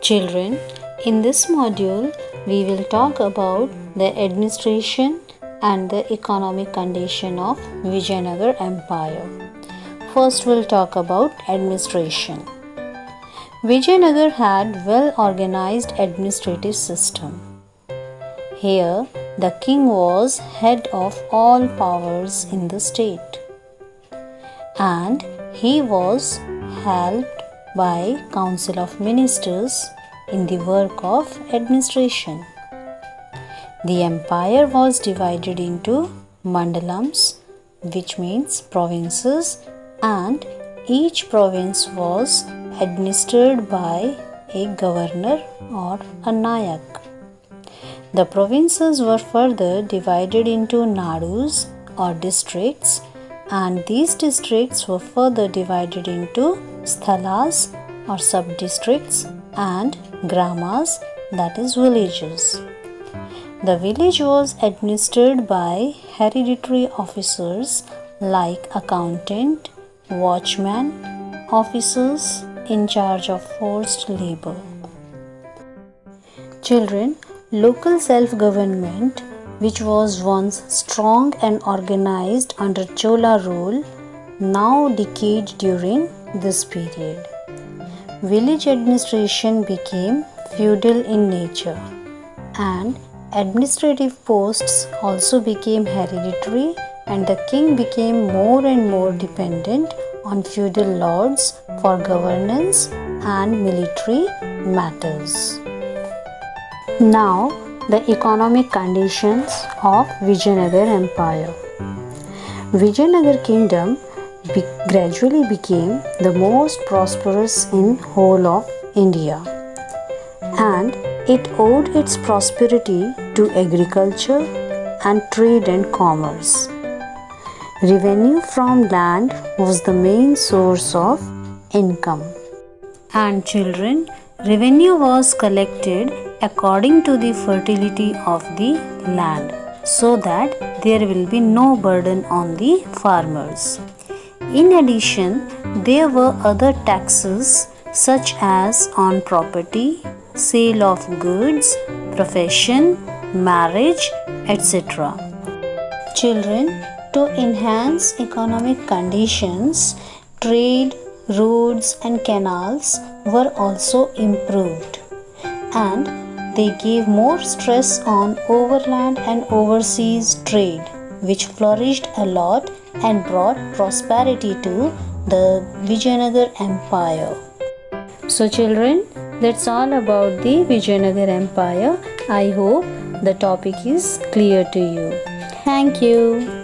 Children, in this module, we will talk about the administration and the economic condition of Vijayanagar Empire. First, we'll talk about administration. Vijayanagar had well-organized administrative system. Here, the king was head of all powers in the state, and he was helped by Council of Ministers in the work of administration. The empire was divided into mandalams, which means provinces, and each province was administered by a governor or a nayak. The provinces were further divided into nadus or districts, and these districts were further divided into sthalas or sub-districts and gramas, that is villages. The village was administered by hereditary officers like accountant, watchman, officers in charge of forced labor. Children, local self-government, which was once strong and organized under Chola rule, now decayed during this period. Village administration became feudal in nature, and administrative posts also became hereditary, and the king became more and more dependent on feudal lords for governance and military matters. Now, the economic conditions of Vijayanagar Empire. Vijayanagar Kingdom gradually became the most prosperous in whole of India, and it owed its prosperity to agriculture and trade and commerce. Revenue from land was the main source of income. And children, revenue was collected according to the fertility of the land, so that there will be no burden on the farmers. In addition, there were other taxes such as on property, sale of goods, profession, marriage, etc. Children, to enhance economic conditions, trade, roads and canals were also improved, and they gave more stress on overland and overseas trade, which flourished a lot and brought prosperity to the Vijayanagar Empire. So children, that's all about the Vijayanagar Empire. I hope the topic is clear to you. Thank you.